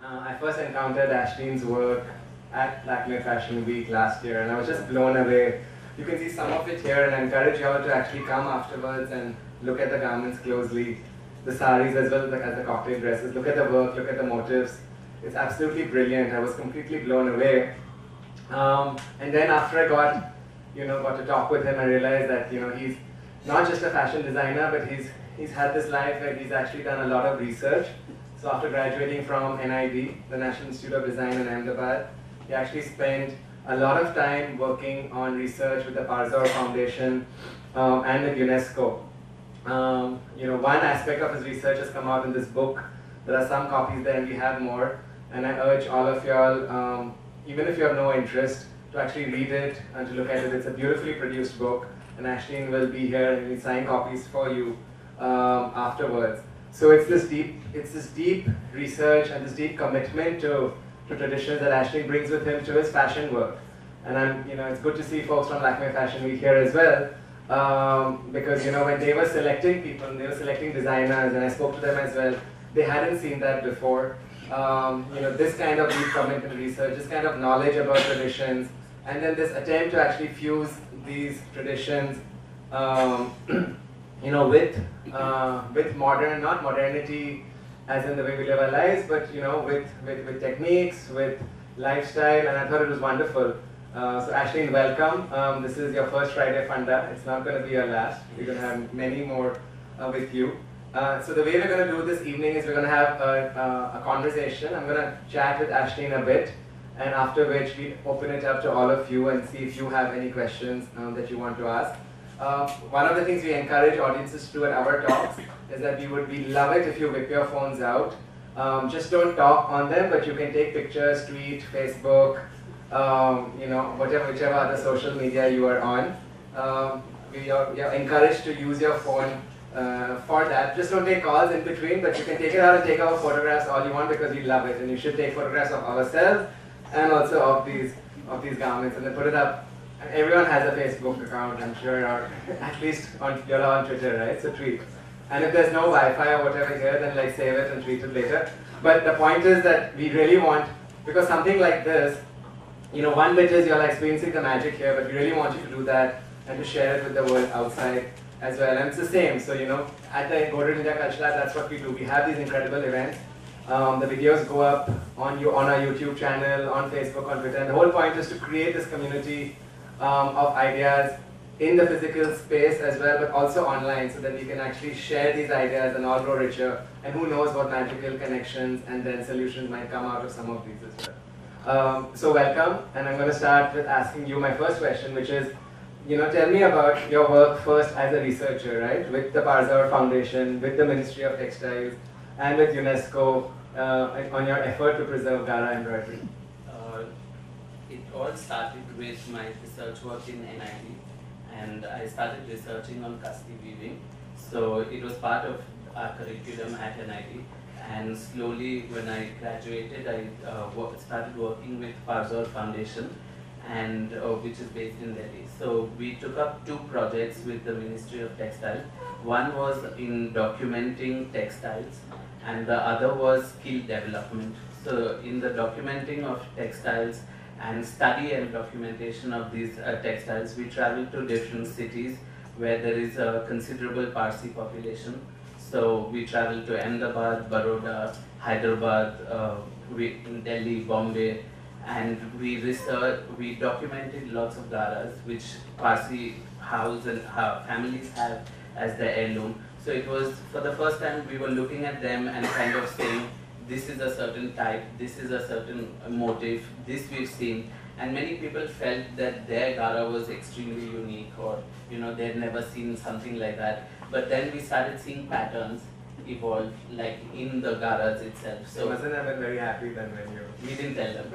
I first encountered Ashdeen's work at Lakme Fashion Week last year, and I was just blown away. You can see some of it here, and I encourage you all to actually come afterwards and look at the garments closely, the saris as well as the cocktail dresses. Look at the work, look at the motifs. It's absolutely brilliant. I was completely blown away. And then after I got to talk with him, I realized that he's not just a fashion designer, but he's had this life where he's actually done a lot of research. So after graduating from NID, the National Institute of Design in Ahmedabad, he actually spent a lot of time working on research with the Parsi Foundation and with UNESCO. One aspect of his research has come out in this book. There are some copies there, and we have more. And I urge all of y'all, even if you have no interest, to actually read it and to look at it. It's a beautifully produced book, and Ashdeen will be here and he'll sign copies for you afterwards. So it's this deep research and this deep commitment to traditions that Ashdeen brings with him to his fashion work. And it's good to see folks from Lakme Fashion Week here as well, because when they were selecting people, and they were selecting designers, and I spoke to them as well, they hadn't seen that before. This kind of deep commitment research, this kind of knowledge about traditions, and then this attempt to actually fuse these traditions, with modern, not modernity as in the way we live our lives, but with techniques, with lifestyle, and I thought it was wonderful. So Ashdeen, welcome. This is your first Friday Funda. It's not going to be your last. We're going to have many more with you. So the way we're going to do this evening is we're going to have a conversation. I'm going to chat with Ashdeen a bit, and after which we open it up to all of you and see if you have any questions that you want to ask. One of the things we encourage audiences to do at our talks is that we love it if you whip your phones out. Just don't talk on them, but you can take pictures, tweet, Facebook, whichever other social media you are on. You're encouraged to use your phone for that. Just don't take calls in between, but you can take it out and take our photographs all you want, because we love it, and you should take photographs of ourselves and also of these garments and then put it up. Everyone has a Facebook account, I'm sure, or at least you're on Twitter, right? So tweet. And if there's no Wi-Fi or whatever here, then save it and tweet it later. But the point is that we really want, because something like this, one bit is you're experiencing the magic here, but we really want you to do that and to share it with the world outside as well. And it's the same. So at the Godrej India Culture Lab, that's what we do. We have these incredible events. The videos go up on our YouTube channel, on Facebook, on Twitter. And the whole point is to create this community of ideas in the physical space as well, but also online, so that we can actually share these ideas and all grow richer. And who knows what magical connections and then solutions might come out of some of these as well. So welcome, and I'm going to start with asking you my first question, which is, tell me about your work first as a researcher, right? With the Parsi Foundation, with the Ministry of Textiles, and with UNESCO on your effort to preserve Gara embroidery. It all started with my research work in NID, and I started researching on custody weaving. So it was part of our curriculum at NID, and slowly when I graduated, I started working with Parsi Foundation, and which is based in Delhi. So we took up two projects with the Ministry of Textile. One was in documenting textiles, and the other was skill development. So in the documenting of textiles and study and documentation of these textiles, we traveled to different cities where there is a considerable Parsi population. So we traveled to Ahmedabad, Baroda, Hyderabad, in Delhi, Bombay, and we documented lots of garas which Parsi house and families have as their heirloom. So it was, for the first time, we were looking at them and kind of saying, this is a certain type, this is a certain motif, this we've seen. And many people felt that their gara was extremely unique, or they'd never seen something like that. But then we started seeing patterns evolve, like in the garas itself. So you mustn't have been very happy then when you... We didn't tell them.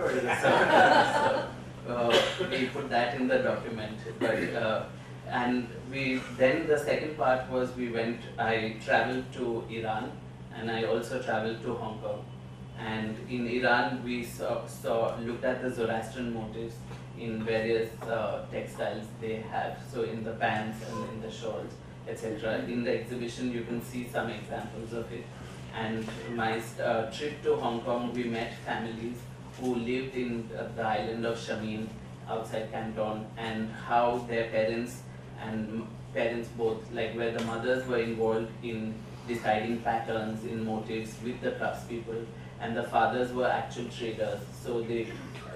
We put that in the document. But and then the second part was I traveled to Iran, and I also traveled to Hong Kong. And in Iran, we looked at the Zoroastrian motifs in various textiles they have, so in the pants and in the shawls, etc. In the exhibition, you can see some examples of it. And my trip to Hong Kong, we met families who lived in the island of Shamin outside Canton, and how their parents and parents both, like where the mothers were involved in deciding patterns, in motifs with the craftspeople, and the fathers were actual traders. So they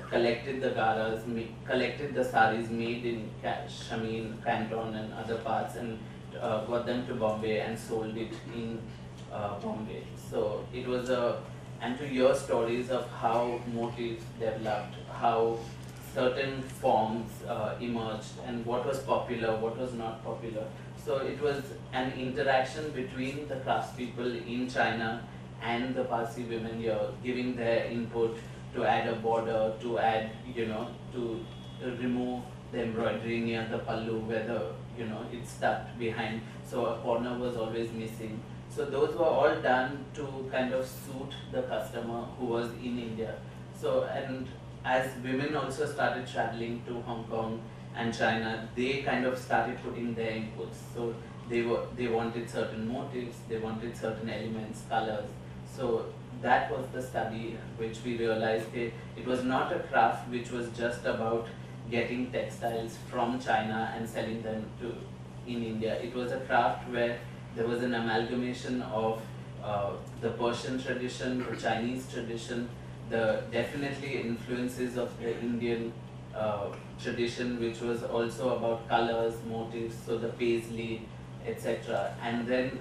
collected the garas, collected the saris made in Shamin, Canton and other parts, and got them to Bombay and sold it in Bombay. So it was and to hear stories of how motifs developed, how certain forms emerged, and what was popular, what was not popular. So it was an interaction between the craftspeople in China and the Parsi women here, giving their input to add a border, to add, to remove the embroidery near the pallu where it's tucked behind. So a corner was always missing. So those were all done to kind of suit the customer who was in India. So, and as women also started traveling to Hong Kong and China, they kind of started putting their inputs. So they wanted certain motifs, they wanted certain elements, colors. So that was the study which we realized it was not a craft which was just about getting textiles from China and selling them in India. It was a craft where there was an amalgamation of the Persian tradition, the Chinese tradition, the definitely influences of the Indian tradition, which was also about colors, motifs, so the paisley, etc. And then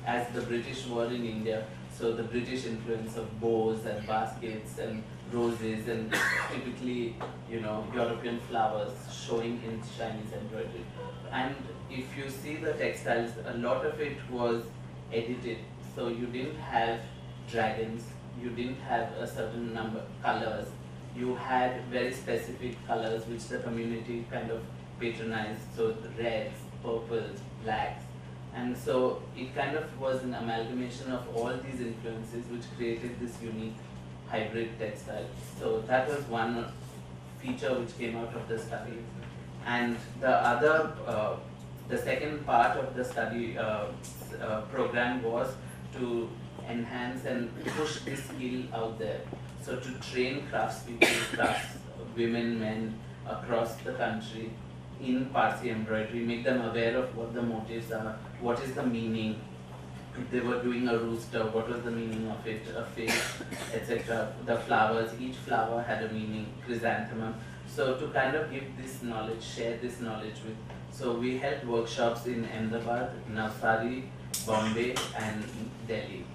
as the British were in India, so the British influence of bows and baskets and roses and typically, European flowers showing in Chinese embroidery. And if you see the textiles, a lot of it was edited. So you didn't have dragons, you didn't have a certain number of colors. You had very specific colors which the community kind of patronized. So the reds, purples, blacks. And so it kind of was an amalgamation of all these influences which created this unique hybrid textile. So that was one feature which came out of the study. And the other, the second part of the study program was to enhance and push this skill out there. So to train craftspeople, women, men across the country in Parsi embroidery, make them aware of what the motifs are, what is the meaning. If they were doing a rooster, what was the meaning of it, a face, etc. The flowers, each flower had a meaning, chrysanthemum. So to kind of give this knowledge, share this knowledge with. So we held workshops in Ahmedabad, Navsari, Bombay and Delhi.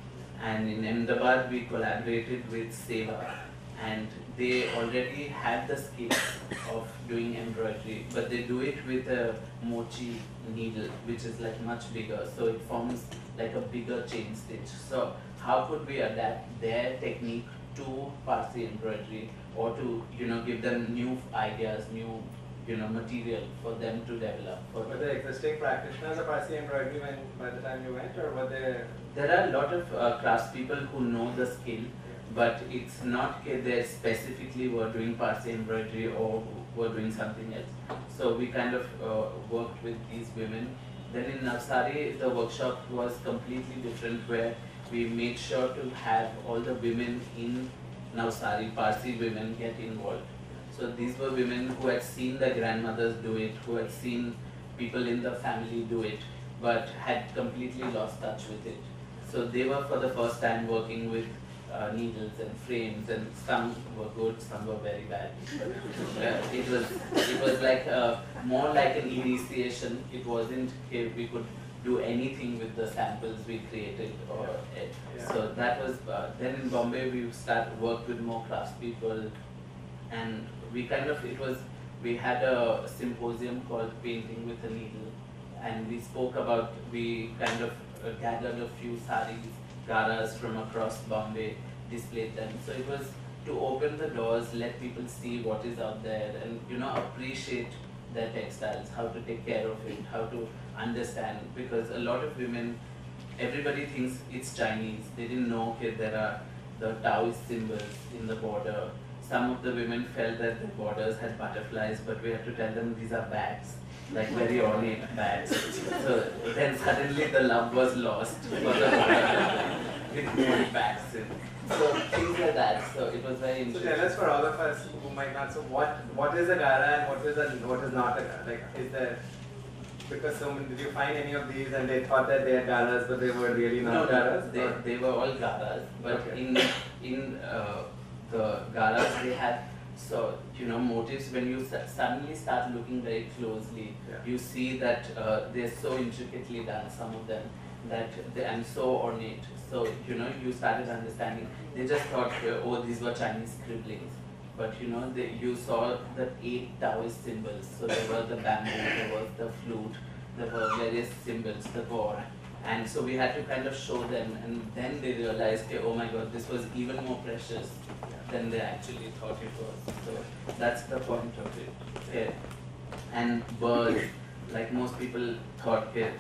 And in Ahmedabad we collaborated with Seva, and they already had the skill of doing embroidery, but they do it with a mochi needle, which is like much bigger, so it forms like a bigger chain stitch. So how could we adapt their technique to Parsi embroidery, or to give them new ideas, new material for them to develop. Were there existing practitioners of Parsi embroidery by the time you went, or were there? There are a lot of craftspeople who know the skill, but it's not they specifically were doing Parsi embroidery or were doing something else. So we kind of worked with these women. Then in Navsari, the workshop was completely different, where we made sure to have all the women in Navsari, Parsi women, get involved. So these were women who had seen their grandmothers do it, who had seen people in the family do it, but had completely lost touch with it. So they were for the first time working with needles and frames, and some were good, some were very bad. But, it was like more like an initiation. It wasn't we could do anything with the samples we created, or so that was. Then in Bombay we worked with more craftspeople, and we kind of we had a symposium called Painting with a Needle, and we kind of gathered a few saris, garas from across Bombay, displayed them. So it was to open the doors, let people see what is out there, and appreciate their textiles, how to take care of it, how to understand, because a lot of women, everybody thinks it's Chinese. They didn't know there are the Taoist symbols in the border. Some of the women felt that the borders had butterflies, but we had to tell them these are bats, like very ornate bats. So then suddenly the love was lost for the butterfly. with more backs and so things like that. So it was very So interesting. tell us, for all of us who might not, so what is a Gara and what is not a Gara? Like, is there, because so many, did you find any of these and they thought that they had Garas but they were really not Garas? They were all Garas, but Okay. in the Garas they had, so motifs. When you suddenly start looking very closely, you see that they're so intricately done, some of them, that and so ornate. So you started understanding. They just thought, oh, these were Chinese scribblings, but you saw the 8 Taoist symbols. So there was the bamboo, there was the flute, there were various symbols, the boar. And so we had to kind of show them, and then they realized, okay, oh my God, this was even more precious than they actually thought it was. So that's the point of it. Okay. And birds, like most people thought, okay,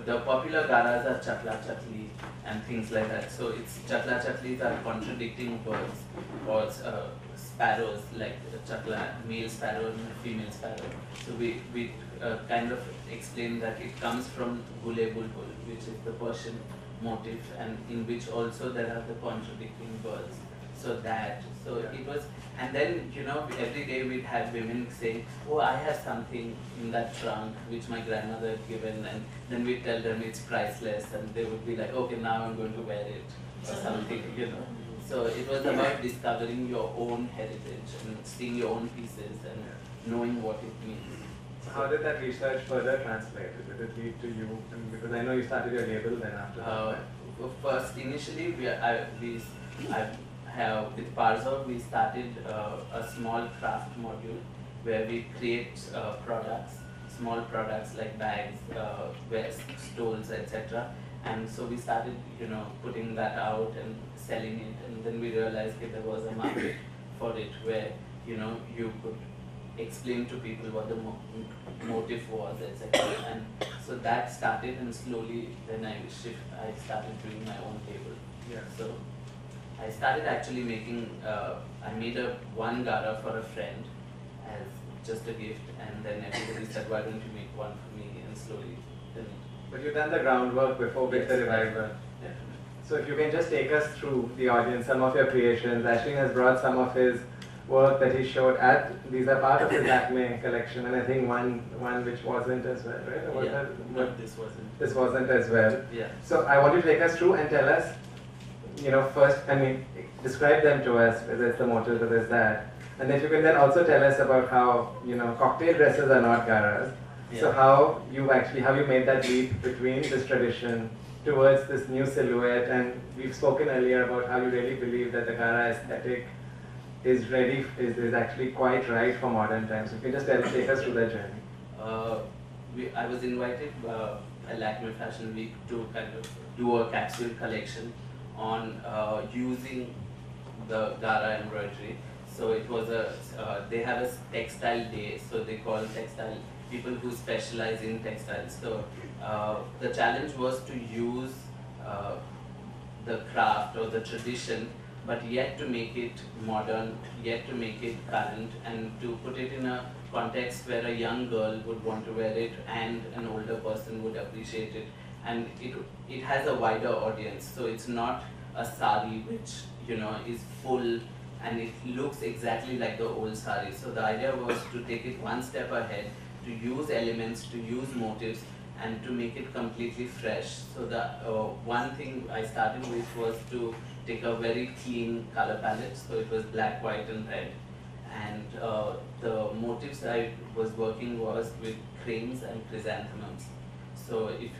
the popular Garas are Chakla Chakli and things like that. So it's Chakla Chaklis are contradicting birds, or sparrows, like Chakla, male sparrow and female sparrow. So we kind of explain that it comes from Gule Bulbul, which is the Persian motif, and in which also there are the contradicting birds. So it was, and then every day we'd have women saying, oh, I have something in that trunk which my grandmother had given, and then we'd tell them it's priceless, and they would be like, okay, now I'm going to wear it, or something, So it was about discovering your own heritage and seeing your own pieces and knowing what it means. How did that research further translate? Did it lead to you? Because I know you started your label then after that. First, initially, with Parzo, we started a small craft module where we create products, small products like bags, vests, stoles, etc. And so we started, putting that out and selling it, and then we realized that there was a market for it where, you could explain to people what the motive was, etc. And so that started, and slowly then I started doing my own label. Yeah. So I started actually making, I made one Gara for a friend as just a gift, and then everybody said, why don't you make one for me, and slowly then. But you've done the groundwork before with the revival. Definitely. So if you can just take us through the audience, some of your creations. Ashdeen has brought some of his work that he showed these are part of his Lakme collection, and I think one which wasn't as well, right? Or was that, no, this wasn't. This wasn't as well. Yeah. So I want you to take us through and tell us, first, describe them to us, whether it's the motif, whether it's that. And if you can then also tell us about how, cocktail dresses are not Garas. Yeah. So how you made that leap between this tradition towards this new silhouette, and we've spoken earlier about how you really believe that the Gara aesthetic is actually quite right for modern times. So you can just take us through that journey. I was invited at Lakme Fashion Week to kind of do a capsule collection on using the Gara embroidery. So it was they have a textile day, so they call textile people who specialize in textiles. So the challenge was to use the craft or the tradition, but yet to make it modern, yet to make it current, and to put it in a context where a young girl would want to wear it and an older person would appreciate it. And it has a wider audience, so it's not a sari which is full and it looks exactly like the old sari. So the idea was to take it one step ahead, to use elements, to use motifs, and to make it completely fresh. So the one thing I started with was to take a very clean color palette. So it was black, white, and red. And the motifs I was working was with cranes and chrysanthemums. So if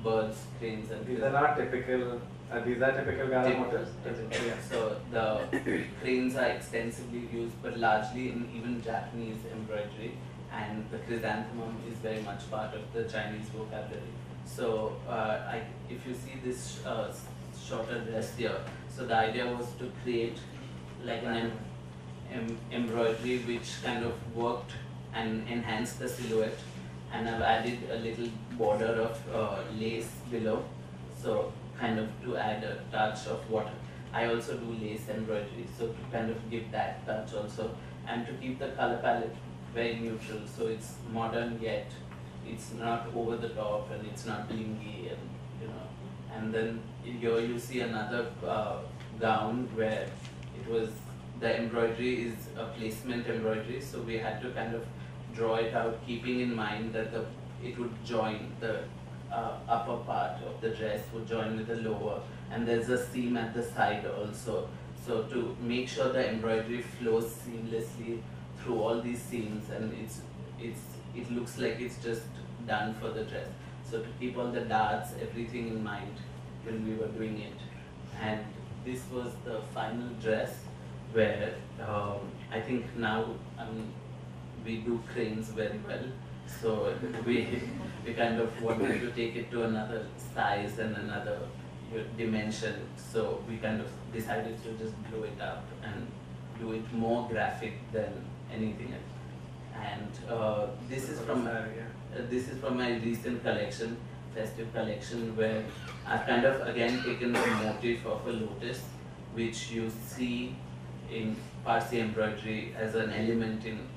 birds, cranes, and these are not typical. These are typical Gara motifs. Yeah. So the cranes are extensively used, but largely in even Japanese embroidery. And the chrysanthemum is very much part of the Chinese vocabulary. So if you see this shorter dress here, so the idea was to create like an embroidery which kind of worked and enhanced the silhouette. And I've added a little border of lace below, so kind of to add a touch of what I also do lace embroidery, so to kind of give that touch also, and to keep the color palette very neutral, so it's modern yet it's not over the top and it's not blingy, and And then here you see another gown where it was, the embroidery is a placement embroidery, so we had to kind of draw it out, keeping in mind that it would join, the upper part of the dress would join with the lower, and there's a seam at the side also. So to make sure the embroidery flows seamlessly through all these seams, and it looks like it's just done for the dress. So to keep all the darts, everything in mind when we were doing it. And this was the final dress where I think now we do cranes very well. So we kind of wanted to take it to another size and another dimension. So we kind of decided to just blow it up and do it more graphic than anything else. And this is from my recent collection, festive collection, where I've kind of again taken the motif of a lotus, which you see in Parsi embroidery as an element in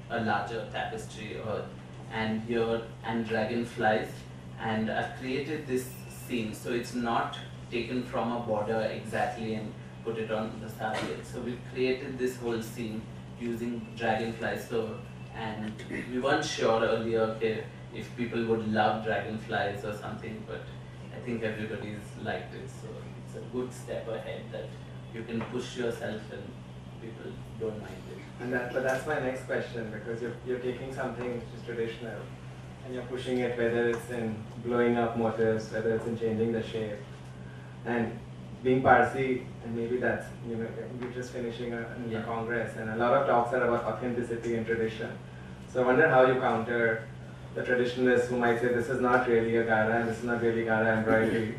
a larger tapestry, and dragonflies, and I've created this scene, so it's not taken from a border exactly and put it on the sari. So we've created this whole scene using dragonflies. So, and we weren't sure earlier, okay, if people would love dragonflies or something, but I think everybody's liked it. So it's a good step ahead that you can push yourself and people don't mind it. And but that's my next question, because you're taking something which is traditional and you're pushing it, whether it's in blowing up motifs, whether it's in changing the shape. And being Parsi, and maybe that's, we're just finishing a congress, and a lot of talks are about authenticity and tradition. So I wonder how you counter the traditionalists who might say this is not really a Gara and this is not really Gara embroidery.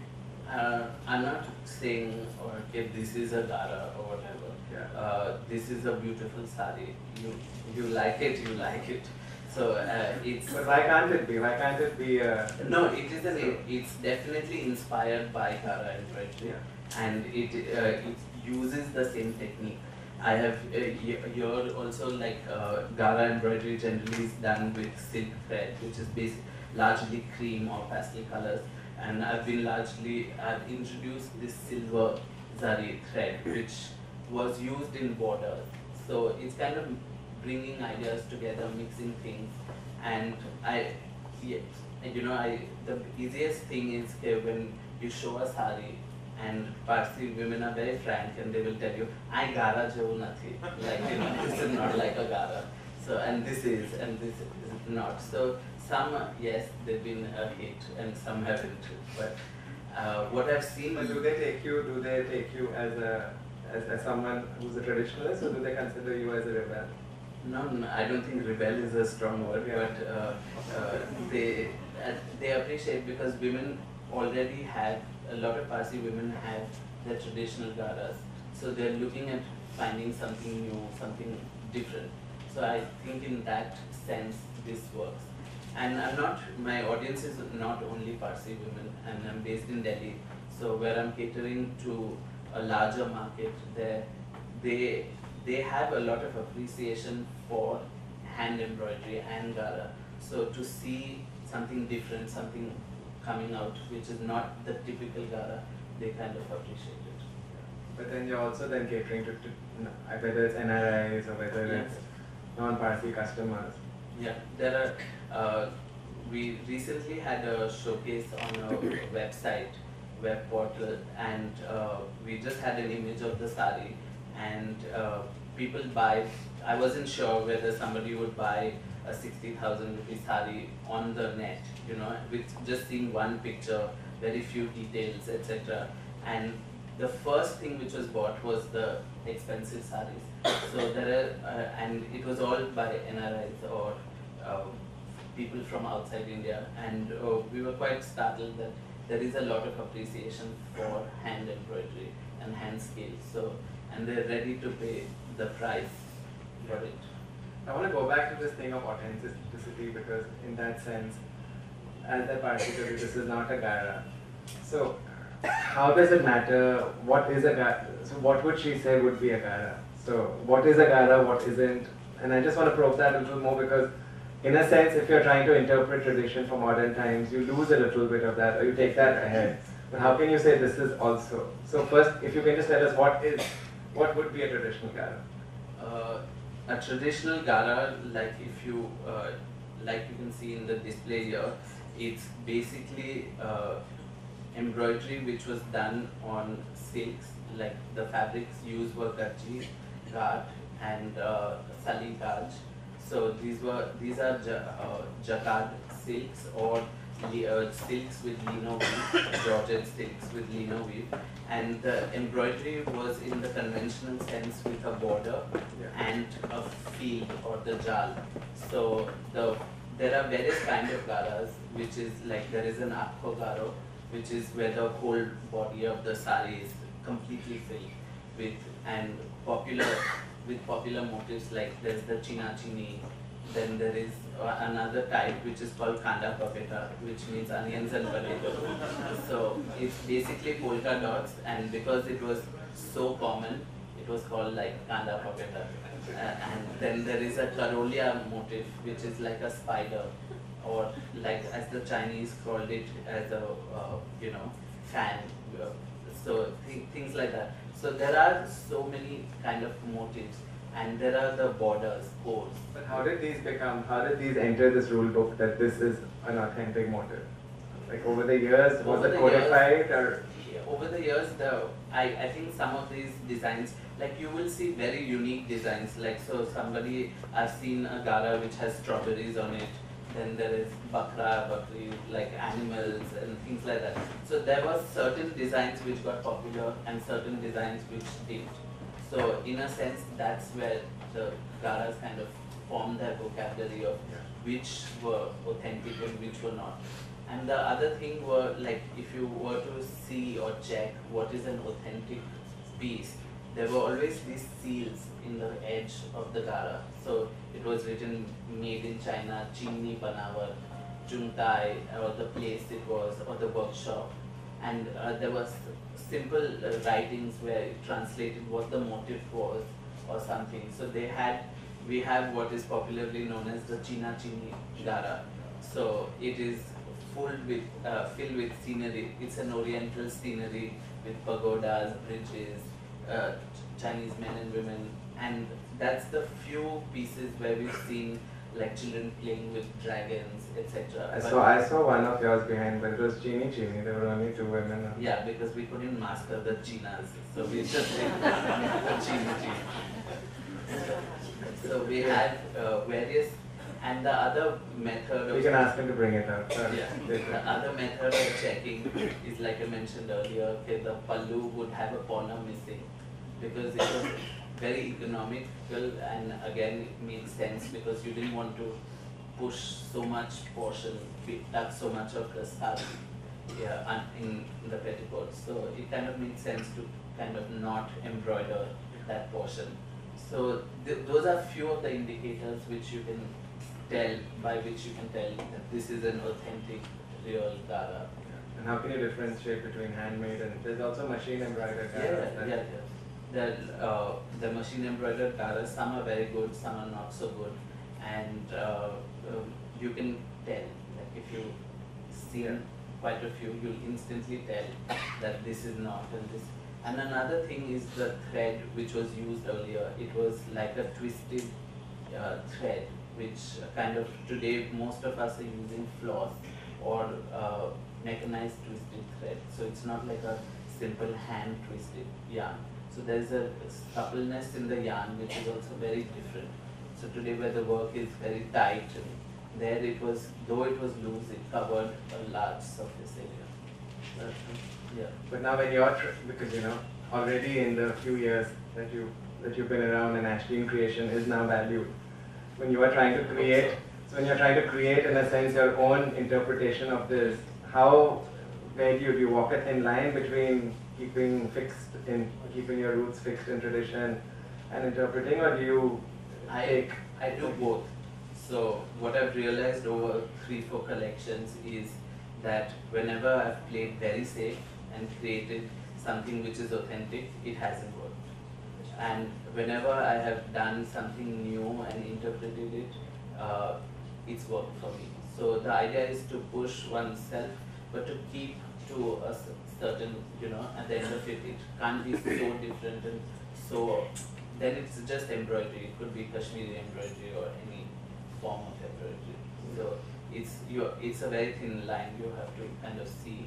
I'm not saying, okay, this is a Gara or whatever. Yeah. This is a beautiful sari. You like it, you like it. So it's. But why can't it be? Why can't it be? No, it isn't. It's definitely inspired by Gara embroidery, and it uses the same technique. I have here also, like Gara embroidery generally is done with silk thread, which is largely cream or pastel colors, and I've introduced this silver zari thread, which was used in borders. So it's kind of bringing ideas together, mixing things, and the easiest thing is when you show a sari, and Parsi women are very frank, and they will tell you, "I Gara jevu nathi." Like, this is not like a Gara. So, and this is not. So some, yes, they've been a hit, and some haven't. But what I've seen. But do they take you as someone who's a traditionalist, or do they consider you as a rebel? No, I don't think rebel is a strong word, but they appreciate, because women already have, a lot of Parsi women have their traditional Garas, so they're looking at finding something new, something different. So I think in that sense this works. And my audience is not only Parsi women, and I'm based in Delhi, so where I'm catering to a larger market, they have a lot of appreciation for hand embroidery and Gara. So to see something different, something coming out which is not the typical Gara, they kind of appreciate it. But then you're also then catering to whether it's NRIs or whether it's non-Parsi customers. Yeah, there are. We recently had a showcase on a website, web portal, and we just had an image of the sari, and people buy. I wasn't sure whether somebody would buy a 60,000 rupee sari on the net, with just seeing one picture, very few details, etc. And the first thing which was bought was the expensive saris. So there are, and it was all by NRIs or people from outside India, and we were quite startled that there is a lot of appreciation for hand embroidery and hand scales. So, and they're ready to pay the price for it. I want to go back to this thing of authenticity, because in that sense, as a Parsi, this is not a Gara. So how does it matter what is a Gara? So what would she say would be a Gara? So what is a Gara, what isn't? And I just want to probe that a little more, because in a sense, if you're trying to interpret tradition for modern times, you lose a little bit of that, or you take that ahead. But how can you say this is also? So first, if you can just tell us what would be a traditional Gara? A traditional Gara, like if you, like you can see in the display here, it's basically embroidery which was done on silks. Like the fabrics used were Godrej, Gara, and Salikaj. So these are jacquard silks or silks with lino weave, Georgette silks with lino weave, and the embroidery was in the conventional sense with a border and a field or the jal. So there are various kind of garas, which is like there is an akho garo, which is where the whole body of the sari is completely filled with popular motifs, like there's the china chini. Then there is another type which is called kanda papeta, which means onions and potatoes. So it's basically polka dots, and because it was so common, it was called like kanda papeta. And then there is a Karolia motif, which is like a spider, or like as the Chinese called it as a fan. So things like that. So there are so many kind of motifs. And there are the borders, codes. But how did these enter this rule book that this is an authentic motif? Like over the years, was it codified or? Over the years, I think some of these designs, like you will see very unique designs. Like so somebody, I've seen a Gara which has strawberries on it. Then there is bakri, like animals and things like that. So there were certain designs which got popular and certain designs which didn't. So in a sense, that's where the Garas kind of formed their vocabulary of which were authentic and which were not. And the other thing were, like, if you were to see or check what is an authentic piece, there were always these seals in the edge of the Gara. So it was written made in China, Chimni Banawar, Chuntai, or the place it was, or the workshop. And there was simple writings where it translated what the motif was or something. So we have what is popularly known as the China Chini Gara. So it is filled with scenery. It's an oriental scenery with pagodas, bridges, Chinese men and women, and that's the few pieces where we've seen like children playing with dragons, etc. I saw one of yours behind, but it was Chini. There were only two women. Yeah, because we couldn't master the chinas, so we just did the Chini. So we had various, and the other method of... You can ask him to bring it up. Yeah, the other method of checking is, like I mentioned earlier, okay, the pallu would have a corner missing because it was very economical, and again it made sense because you didn't want to push so much portion, tuck so much of the sari in the petticoat. So it kind of made sense to kind of not embroider that portion. So those are few of the indicators which you can tell, by which you can tell that this is an authentic, real Gara. And how can you differentiate between handmade and there's also machine embroidered Gara? The machine embroidered Garas, some are very good, some are not so good, and you can tell. Like if you see quite a few, you'll instantly tell that this is not and this. And another thing is the thread which was used earlier. It was like a twisted thread, which kind of today most of us are using floss or mechanized twisted thread. So it's not like a simple hand twisted yarn. So there's a suppleness in the yarn which is also very different. So today where the work is very tight, and there it was, though it was loose, it covered a large surface area. Yeah. But now when you're, because already in the few years that you've been around and Ashdeen creation is now valued. When you are trying to create, in a sense your own interpretation of this, where do you walk a thin line between keeping your roots fixed in tradition and interpreting, or do you I do both. So what I've realized over 3-4 collections is that whenever I've played very safe and created something which is authentic, it hasn't worked. And whenever I have done something new and interpreted it, it's worked for me. So the idea is to push oneself, but to keep to a certain, at the end of it, it can't be so different, and so then it's just embroidery. It could be Kashmiri embroidery or any form of embroidery. So it's a very thin line you have to kind of see.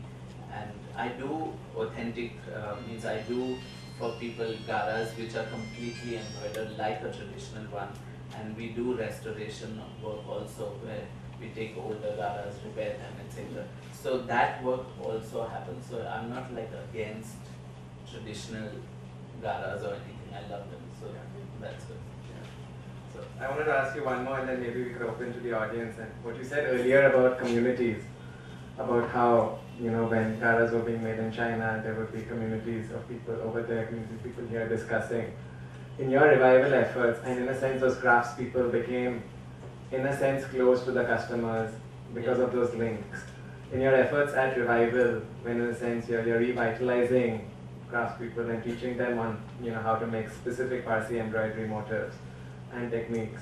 And I do authentic, means I do for people garas which are completely embroidered like a traditional one, and we do restoration work also where we take older garas, repair them, etc. So that work also happens. So I'm not like against traditional garas or anything. I love them. So that's good. So I wanted to ask you one more, and then maybe we could open to the audience. And what you said earlier about communities, about how when garas were being made in China, there would be communities of people over there, communities of people here discussing. In your revival efforts, and in a sense, those craftspeople became, in a sense, close to the customers because of those links. In your efforts at revival, when in a sense you're revitalizing craftspeople and teaching them on how to make specific Parsi embroidery motifs and techniques.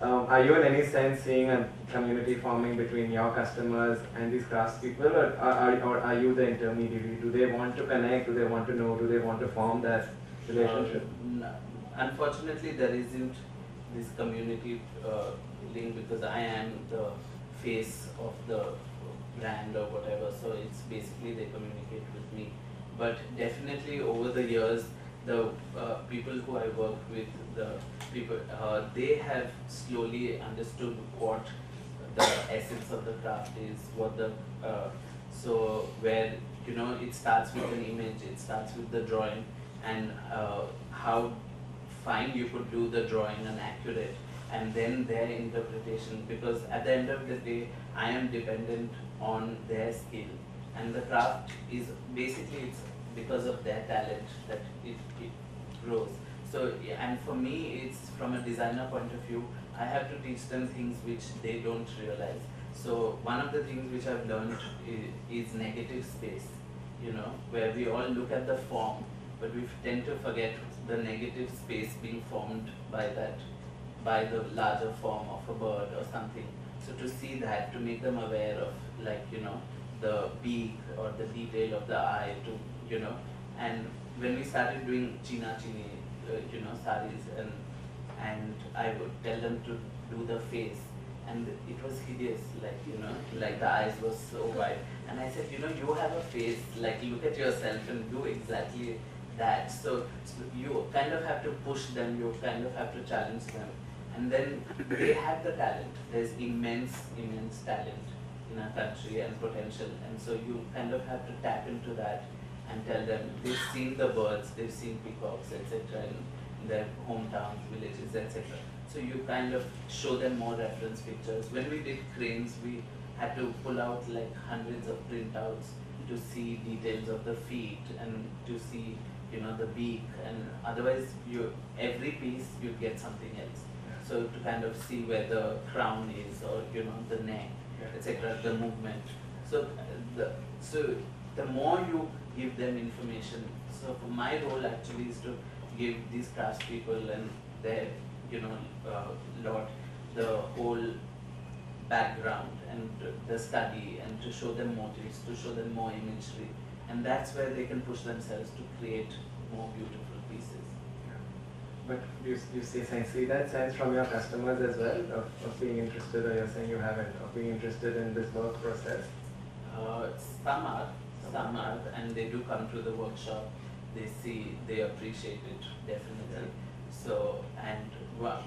Are you in any sense seeing a community forming between your customers and these craftspeople, or are you the intermediary? Do they want to connect? Do they want to know? Do they want to form that relationship? Unfortunately, there isn't this community link because I am the face of the brand or whatever, so it's basically they communicate with me. But definitely over the years, the people who I work with, the people, they have slowly understood what the essence of the craft is, what the, so where, it starts with an image, it starts with the drawing, and how fine you could do the drawing and accurate, and then their interpretation, because at the end of the day, I am dependent on their skill, and the craft is basically, it's because of their talent that it grows. So, and for me, it's from a designer point of view, I have to teach them things which they don't realize. So one of the things which I've learned is negative space, where we all look at the form, but we tend to forget the negative space being formed by the larger form of a bird or something. So to see that, to make them aware of, like, the beak or the detail of the eye, and when we started doing china chini, saris, and I would tell them to do the face, and it was hideous, like the eyes were so wide, and I said, you have a face, like, look at yourself and do exactly that. So you kind of have to push them, you kind of have to challenge them, and then they have the talent. There's immense talent in our country and potential, and so you kind of have to tap into that and tell them, they've seen the birds, they've seen peacocks, etc. in their hometowns, villages, etc. So you kind of show them more reference pictures. When we did cranes, we had to pull out like hundreds of printouts to see details of the feet and to see, the beak, and otherwise every piece you get something else. So to kind of see where the crown is, or the neck, etc., the movement. So the more you give them information. So my role actually is to give these craftspeople and their lot the whole background and the study, and to show them motives, to show them more imagery, and that's where they can push themselves to create more beautiful pieces. But you see that sense from your customers as well, of being interested, or you're saying you haven't, of being interested in this work process? Some are, and they do come to the workshop. They appreciate it, definitely. So, and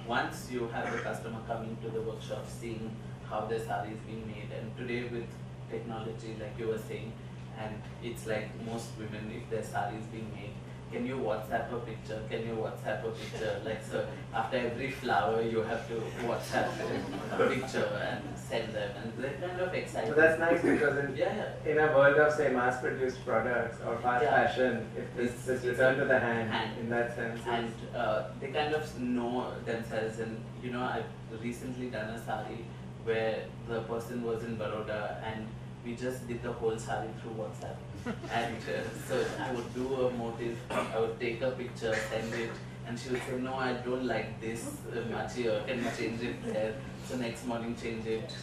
once you have the customer coming to the workshop, seeing how their sari is being made, and today with technology, like you were saying, and it's like most women, if their sari is being made, can you WhatsApp a picture? Can you WhatsApp a picture? Like, so after every flower, you have to WhatsApp a picture and send them, and they're kind of excited. So that's nice, because in a world of, say, mass-produced products or fast fashion, if this return to the hand in that sense. And they kind of know themselves, and I've recently done a sari where the person was in Baroda, and we just did the whole sari through WhatsApp. And so I would do a motif, I would take a picture, send it, and she would say, no, I don't like this much here, can you change it there? So next morning change it,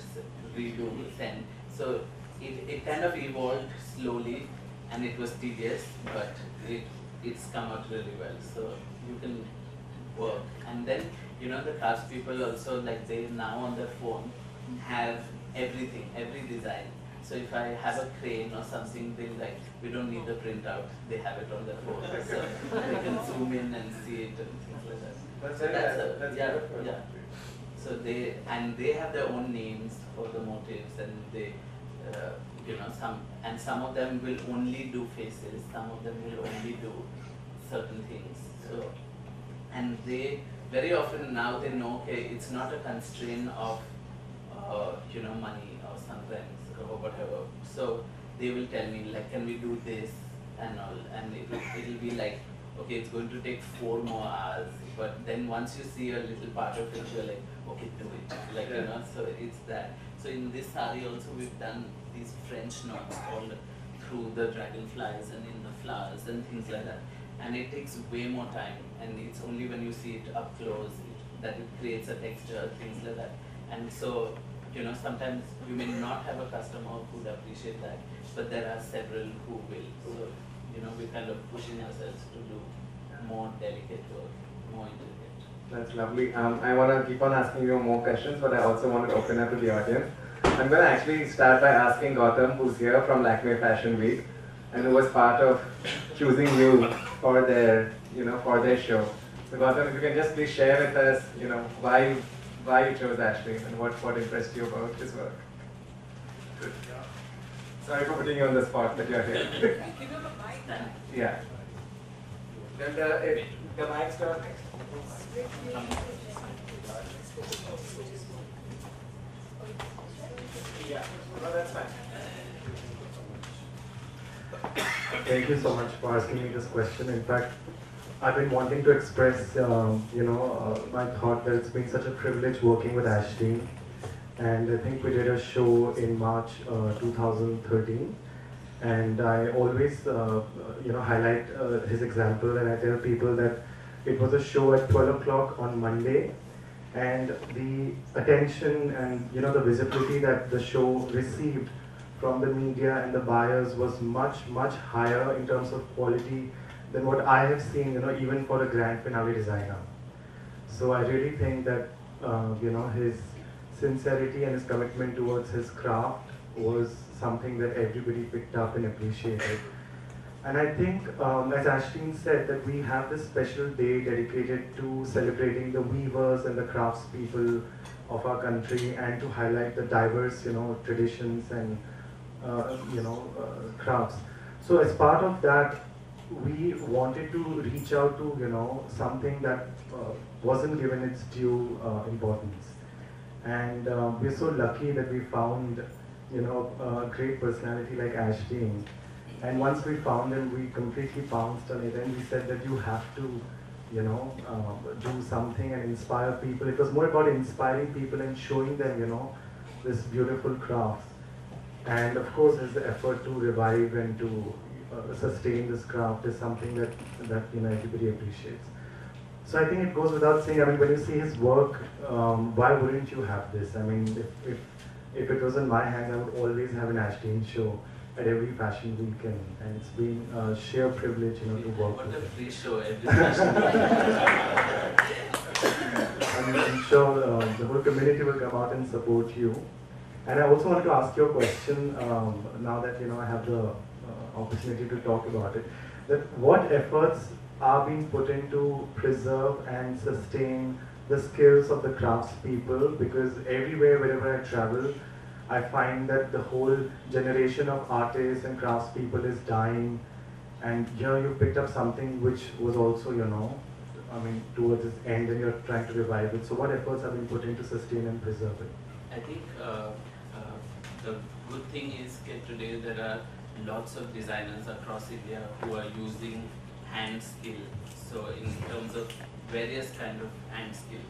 redo, send. So it kind of evolved slowly, and it was tedious, but it's come out really well. So you can work, and then the craftspeople also, like, they now on their phone have everything, every design. So if I have a crane or something, they like, we don't need the printout, they have it on their phone, so they can zoom in and see it and things like that. That's yeah, beautiful. yeah. So they have their own names for the motifs, and they some of them will only do faces, some of them will only do certain things. So, and they very often now they know, okay, it's not a constraint of money or sometimes or whatever. So they will tell me, like, can we do this and all, and it'll be like, okay, it's going to take 4 more hours, but then once you see a little part of it, you're like, okay, do it, like, so it's that. So in this sari also we've done these French knots all through the dragonflies and in the flowers and things like that, and it takes way more time, and it's only when you see it up close that it creates a texture, things like that. And so sometimes you may not have a customer who would appreciate that, but there are several who will. So we're kind of pushing ourselves to do more delicate work, more intricate. That's lovely. I want to keep on asking you more questions, but I also want to open up to the audience. I'm going to actually start by asking Gautam, who's here from Lakme Fashion Week, and who was part of choosing you for their, for their show. So Gautam, if you can just please share with us, why you chose Ashdeen and what impressed you about his work. Sorry for putting you on the spot, but you're here. Yeah. Then the mic's turn next. Yeah, no, that's fine. Thank you so much for asking me this question. In fact, I've been wanting to express, my thought that it's been such a privilege working with Ashdeen. And I think we did a show in March 2013. And I always, highlight his example, and I tell people that it was a show at 12 o'clock on Monday, and the attention and the visibility that the show received from the media and the buyers was much higher in terms of quality than what I have seen, even for a grand finale designer. So I really think that his sincerity and his commitment towards his craft was something that everybody picked up and appreciated. And I think, as Ashdeen said, that we have this special day dedicated to celebrating the weavers and the craftspeople of our country, and to highlight the diverse, traditions and crafts. So as part of that, we wanted to reach out to something that wasn't given its due importance. And we're so lucky that we found a great personality like Ashdeen. And once we found him, we completely pounced on it, and we said that you have to, do something and inspire people. It was more about inspiring people and showing them, this beautiful craft. And of course, his effort to revive and to sustain this craft is something that everybody appreciates. So I think it goes without saying. I mean, when you see his work, why wouldn't you have this? I mean, if it was in my hands, I would always have an Ashdeen show at every fashion week, and it's been a sheer privilege, to work with him. What a free show every fashion week. I'm sure the whole community will come out and support you. And I also wanted to ask you a question, now that I have the opportunity to talk about it, that what efforts are being put in to preserve and sustain the skills of the craftspeople? Because everywhere, wherever I travel, I find that the whole generation of artists and craftspeople is dying, and you picked up something which was also, towards its end, and you're trying to revive it. So what efforts have been put in to sustain and preserve it? I think the good thing is that today there are lots of designers across India who are using hand skill. So in terms of various kind of hand skill,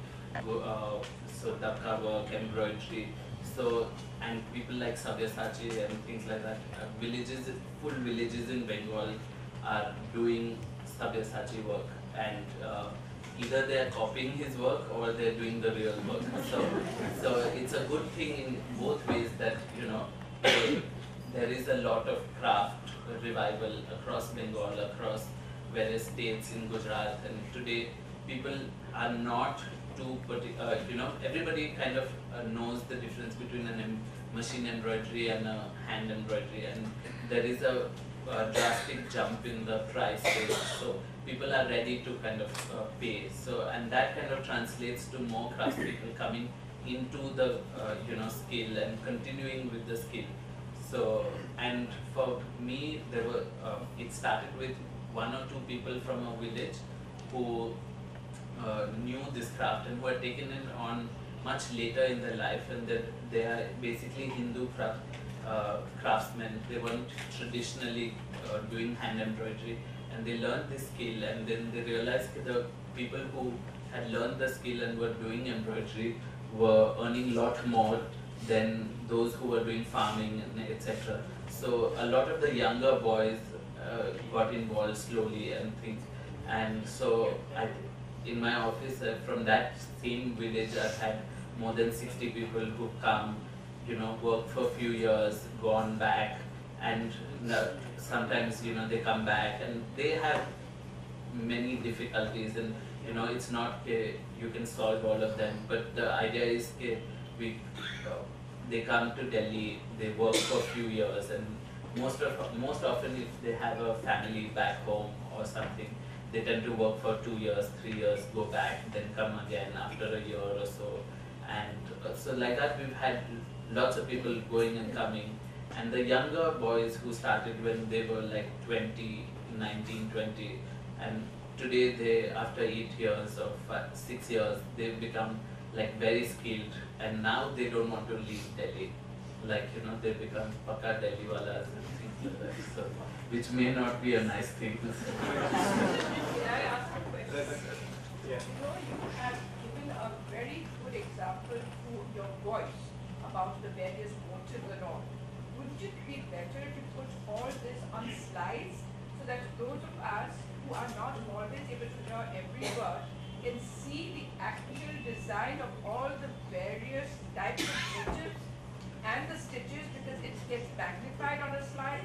so dabka work, embroidery. So, and people like Sabyasachi and things like that, full villages in Bengal are doing Sabyasachi work, and either they are copying his work or they are doing the real work. So it's a good thing in both ways that there is a lot of craft revival across Bengal, across various states in Gujarat, and today people are not too everybody kind of knows the difference between a machine embroidery and a hand embroidery, and there is a drastic jump in the price range, so people are ready to kind of pay. So, and that kind of translates to more craftspeople coming into the skill and continuing with the skill. So, and for me, there were it started with one or two people from a village who knew this craft and who had taken it on much later in their life, and that they are basically Hindu craftsmen. They weren't traditionally doing hand embroidery, and they learned this skill, and then they realized that the people who had learned the skill and were doing embroidery were earning a lot more than those who were doing farming and etc. So a lot of the younger boys got involved slowly and things, and so in my office from that same village I've had more than 60 people who come, work for a few years, gone back, and sometimes they come back and they have many difficulties, and it's not you can solve all of them, but the idea is they come to Delhi, they work for a few years, and most often if they have a family back home or something, they tend to work for 2 years, 3 years, go back, then come again after a year or so, and so like that we've had lots of people going and coming, and the younger boys who started when they were like 20, 19, 20, and today they, after 8 years or 6 years, they've become like very skilled, and now they don't want to leave Delhi. Like, they become Pakka Delhiwalas and things like that, so, which may not be a nice thing. Can I ask a question? Yeah. You have given a very good example through your voice about the various motives and all. Wouldn't it be better to put all this on slides so that those of us who are not always able to hear every word can see the actual design of all the various types of motifs and the stitches, because it gets magnified on a slide,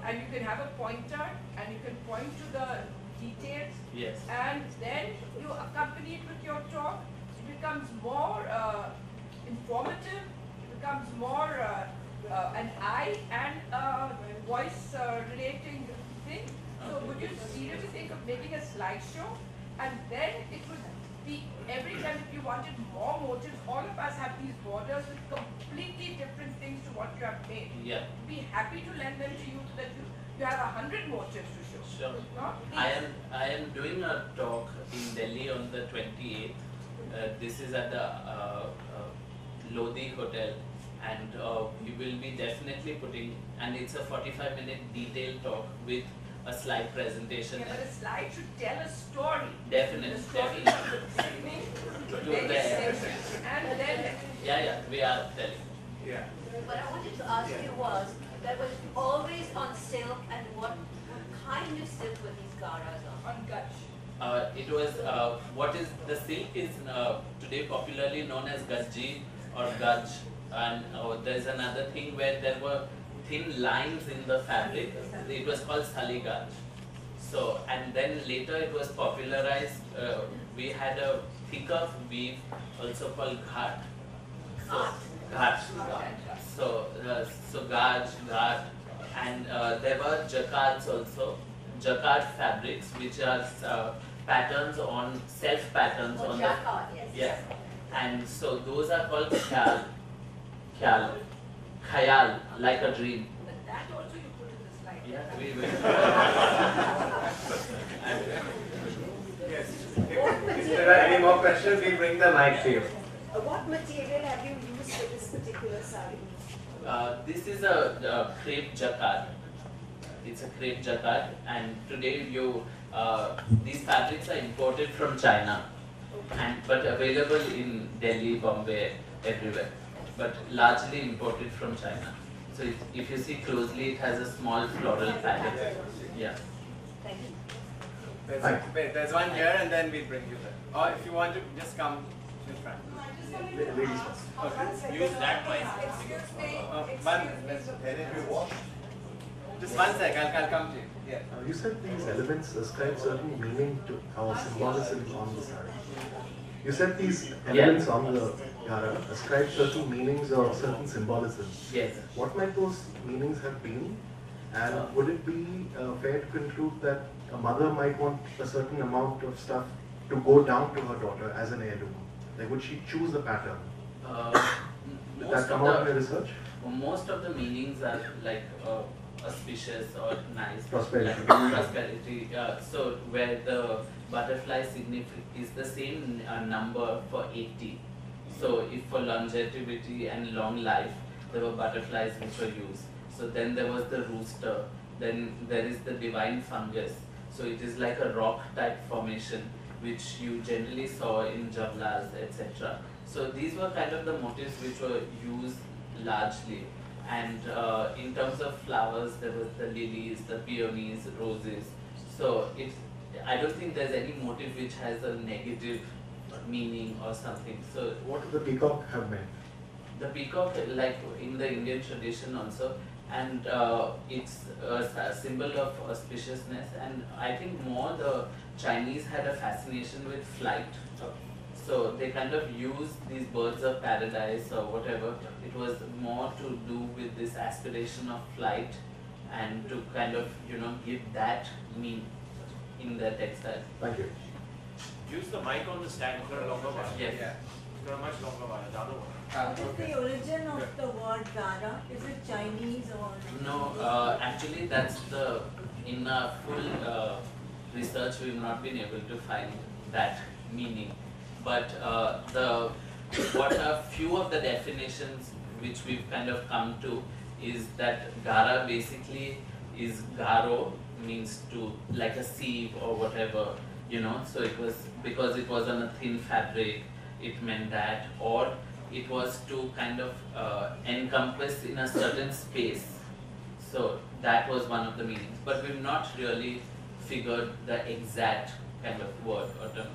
and you can have a pointer and you can point to the details, Yes. and then you accompany it with your talk. It becomes more informative, it becomes more an eye and voice relating thing. So would you seriously think of making a slideshow, and then it would be every time if you wanted more motives, all of us have these borders with completely different things to what you have made. Yeah. Be happy to lend them to you so that you have 100 motives to show. Sure. No? I am doing a talk in Delhi on the 28th. This is at the Lodi Hotel, and we will be definitely putting, and it's a 45-minute detailed talk with a slide presentation. Yeah, but a slide should tell a story. Definitely, The story definitely. of the beginning To to the the end. and then Yeah, we are telling. Yeah. What I wanted to ask you was, that was always on silk, and what kind of silk were these garas on? on Godrej. It was what is the silk is today popularly known as Gajji or Gaj, and there's another thing where there were thin lines in the fabric. It was called Sali Gaj. So, and then later it was popularized. We had a thicker weave also called Ghat. So, Ghat. So, Gaj, Ghat, and there were jacquards also. Jacquard fabrics, which are patterns on self patterns on jacquard, yes. Yes, and so those are called khayal, like a dream. But that also you put in the slide. Yeah, we will. Yes. If there are any more questions, we bring the mic to you. What material have you used for this particular sari? This is a crepe jacquard. It's a crepe jacquard, and today these fabrics are imported from China, but available in Delhi, Bombay, everywhere, but largely imported from China. So if you see closely, it has a small floral pattern. Yeah. Thank you. There's one here, and then we'll bring you there. Or if you want to just come in front. Ladies first. Use that mic. Excuse me. One. Excuse me. Just one sec, I'll come to you. Yeah. You said these elements ascribe certain meaning to our symbolism on the sari. You said these elements on the Gara ascribe certain meanings or certain symbolisms. Yes. What might those meanings have been? And would it be fair to conclude that a mother might want a certain amount of stuff to go down to her daughter as an heirloom? Like, would she choose the pattern? Did that come out in the research? Most of the meanings are like auspicious or nice. Prosperity. Like prosperity. So where the butterfly is the same number for 80. So if for longevity and long life, there were butterflies which were used. So then there was the rooster. Then there is the divine fungus. So it is like a rock type formation which you generally saw in jablas, etc. So these were kind of the motifs which were used largely. And in terms of flowers, there was the lilies, the peonies, roses. So I don't think there's any motif which has a negative meaning or something. So what would the peacock have meant? The peacock, like in the Indian tradition also, and it's a symbol of auspiciousness. And I think more the Chinese had a fascination with flight. So they kind of used these birds of paradise or whatever. It was more to do with this aspiration of flight and to kind of, give that meaning in their textile. Thank you. Use the mic on the stand. You've got a longer one. Yes. Yeah. You've got a much longer one. The other one. What is the origin of the word Gara? Is it Chinese or? No, actually that's in a full research we've not been able to find that meaning. But what a few of the definitions which we've kind of come to is that Gara basically is Garo, means to like a sieve or whatever, so it was because it was on a thin fabric, it meant that, or it was to kind of encompass in a certain space. So that was one of the meanings, but we've not really figured the exact kind of word or term.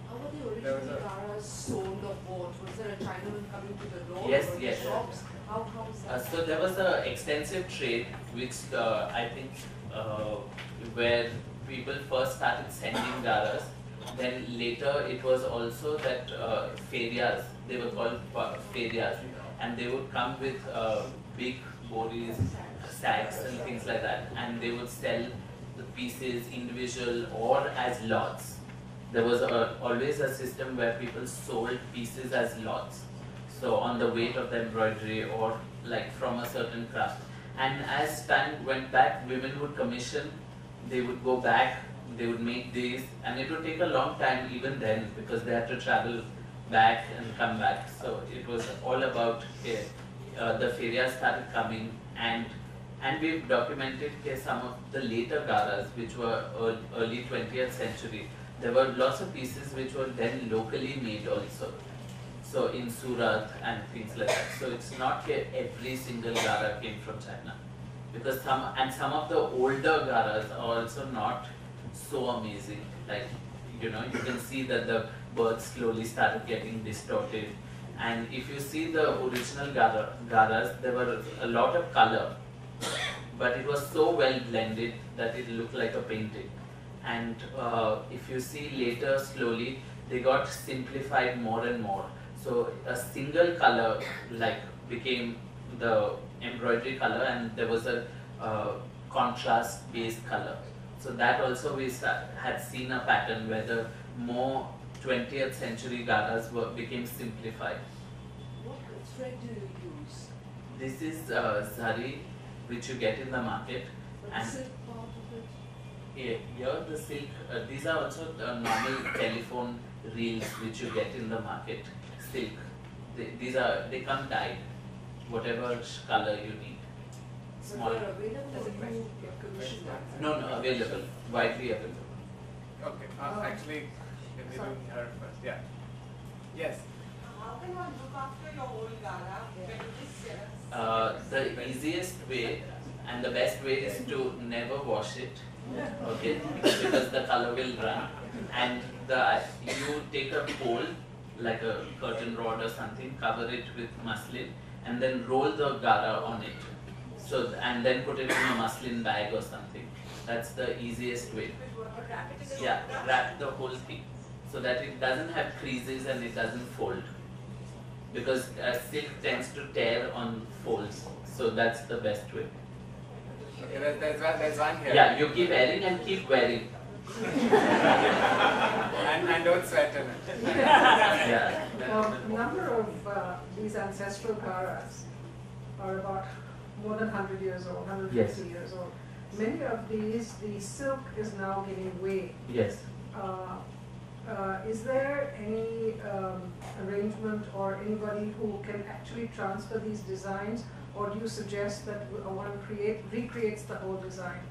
How were the original Garas sold or bought? Was there a Chinaman coming to the door Yes, or yes. the shops? How was that? So there was an extensive trade which I think where people first started sending Garas. Then later it was also that ferias, they were called ferias, and they would come with big boris, sacks and things like that, and they would sell the pieces individual or as lots. There was always a system where people sold pieces as lots, so on the weight of the embroidery or like from a certain craft. And as time went back, women would commission, they would go back, they would make these, and it would take a long time even then because they had to travel back and come back. So it was all about the ferias started coming, and we've documented some of the later Garas which were early 20th century. There were lots of pieces which were then locally made also. So in Surat and things like that. So it's not every single Gara came from China. Because some of the older Garas are also not so amazing. Like, you can see that the birds slowly started getting distorted. And if you see the original Garas, there were a lot of color. But it was so well blended that it looked like a painting. And if you see later, slowly, they got simplified more and more. So a single color became the embroidery color, and there was a contrast-based color. So that also we had seen a pattern where the more 20th century Garas became simplified. What thread do you use? This is zari, which you get in the market. But And the silk part of it? here the silk, these are also normal telephone reels which you get in the market, silk. They come dyed, whatever color you need. Small. But they're available or you commission that? No, available, widely available. Okay, actually, can we do her first? Yeah. Yes. How can one look after your old Gara? Can you just tell us? The easiest way and the best way is to never wash it, okay, because the color will run. And you take a pole, like a curtain rod or something, cover it with muslin, and then roll the Gara on it. So and then put it in a muslin bag or something. That's the easiest way. Yeah, wrap the whole thing so that it doesn't have creases and it doesn't fold. Because silk tends to tear on folds. So that's the best way. Okay, there's one here. Yeah, you keep wearing and keep wearing. and don't sweat in it. Yeah. A number of these ancestral Garas are about more than 100 years old, 150 Yes. years old. Many of these, the silk is now giving way. Yes. Is there any arrangement or anybody who can actually transfer these designs, or do you suggest that one recreates the whole design,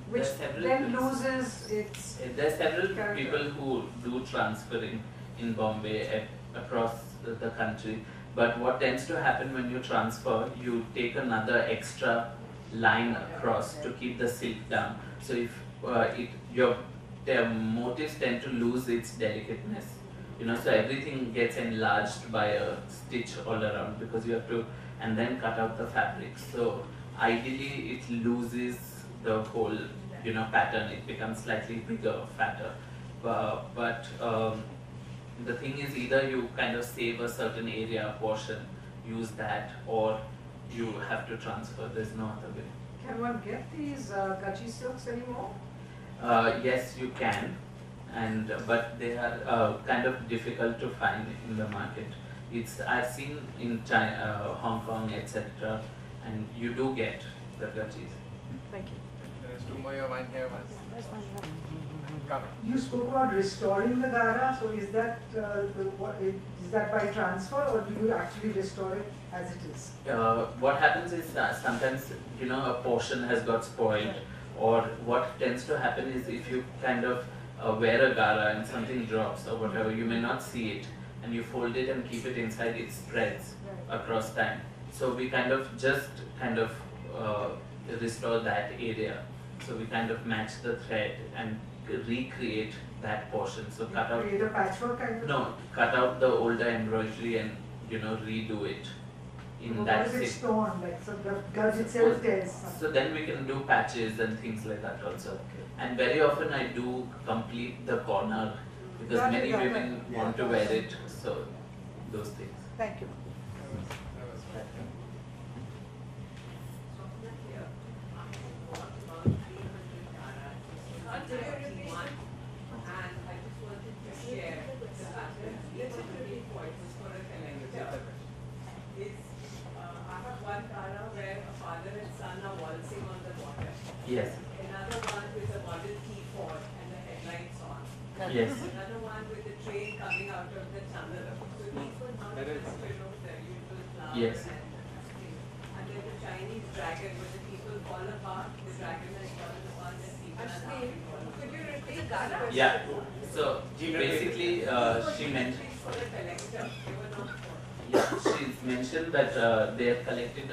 which then loses its There are several character? people who do transferring in Bombay across the country. But what tends to happen when you transfer, you take another extra line across to keep the silk down. So if their motifs tend to lose its delicateness, so everything gets enlarged by a stitch all around because you have to, and then cut out the fabric. So ideally it loses the whole, pattern. It becomes slightly bigger, fatter. But the thing is, either you kind of save a certain area, portion, use that, or you have to transfer. There's no other way. Can one get these gachi silks anymore? Yes, you can, but they are kind of difficult to find in the market. I've seen in China, Hong Kong, etc., and you do get the gachis. Thank you. There's two more, one here, one. Come. You spoke about restoring the Gara, so is that is that by transfer, or do you actually restore it as it is? What happens is sometimes a portion has got spoiled, or what tends to happen is if you kind of wear a Gara and something drops or whatever, you may not see it, and you fold it and keep it inside, it spreads across time. So we just restore that area. So we kind of match the thread and recreate that portion. So cut out. Create a patchwork kind of? No, cut out the older embroidery and redo it in that What if it's shape. torn, like so the gauze itself tears? So then we can do patches and things like that also. And very often I do complete the corner because Got it, many got it. women want to wear it. So those things. Thank you. One Gara where a father and son are waltzing on the water. Yes. Another one with a model T4 and the headlights on. Yes. Another one with the train coming out of the tunnel. So these were not just the usual flowers. Yes. And then the Chinese dragon where the people fall apart, the dragon has fallen apart and people are now falling. Could you repeat Gara? Yeah. So basically, she mentioned. For the collector, they were not for. Yeah, she's mentioned that they have collected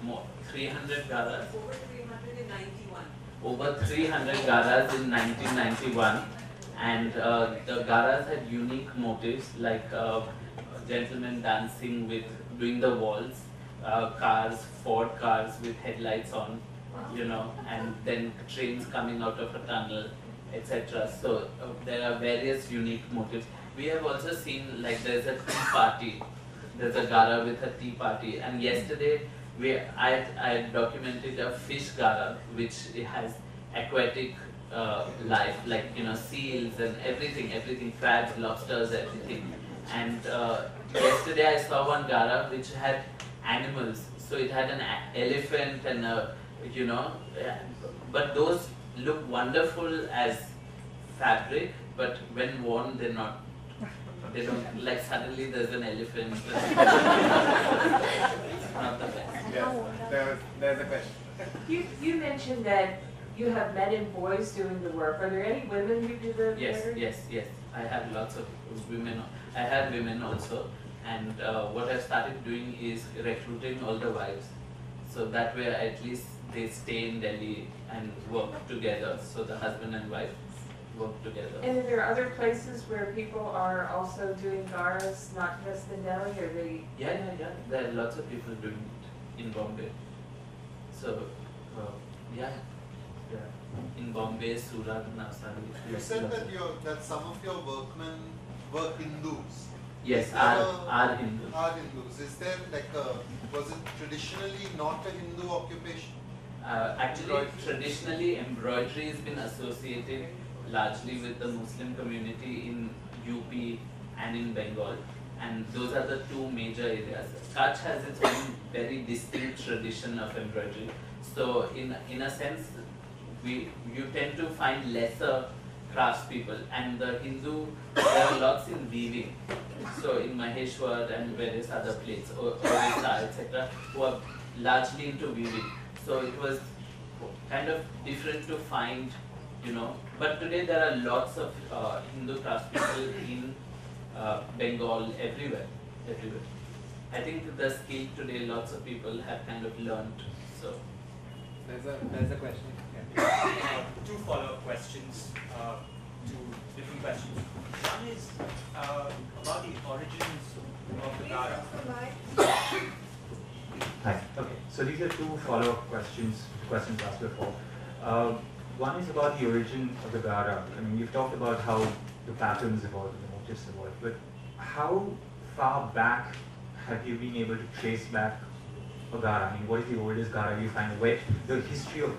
more 300 Garas. Over 391. Over 300 Garas in 1991, and the Garas had unique motifs like gentlemen dancing with doing the waltz, cars, Ford cars with headlights on, and then trains coming out of a tunnel, etc. So there are various unique motifs. We have also seen like there's a tea party. There's a Gara with a tea party, and yesterday I documented a fish Gara which has aquatic life, like seals and everything, crabs, lobsters, everything. And yesterday I saw one Gara which had animals, so it had an elephant and but those look wonderful as fabric, but when worn they're not. They don't, like suddenly there's an elephant. It's not the best. Yes, there's a question. You mentioned that you have men and boys doing the work. Are there any women who do the Yes. I have lots of women. I have women also. And what I've started doing is recruiting all the wives. So that way at least they stay in Delhi and work together. So the husband and wife work together. And are there other places where people are also doing Garas, not just in Delhi, or they? Yeah. There are lots of people doing it in Bombay. So, yeah. In Bombay, Surat, Navsari. You said that some of your workmen were Hindus. Yes, are Hindus. Are Hindus. Is there was it traditionally not a Hindu occupation? Actually, traditionally embroidery has been associated largely with the Muslim community in UP and in Bengal, and those are the two major areas. Kutch has its own very distinct tradition of embroidery. So in a sense, you tend to find lesser craftspeople, and the Hindu, there are lots in weaving. So in Maheshwar and various other places, Orissa, etc., who are largely into weaving. So it was kind of different to find, but today there are lots of Hindu craftspeople in Bengal, everywhere. I think the skill today, lots of people have kind of learned. So there's a question. Two follow-up questions, two different questions. One is about the origins of the Gara. Hi. Okay. So these are two follow-up questions asked before. One is about the origin of the Gara. I mean, you've talked about how the patterns evolved, the motifs evolved, but how far back have you been able to trace back a Gara? I mean, what is the oldest Gara you find? Where the history of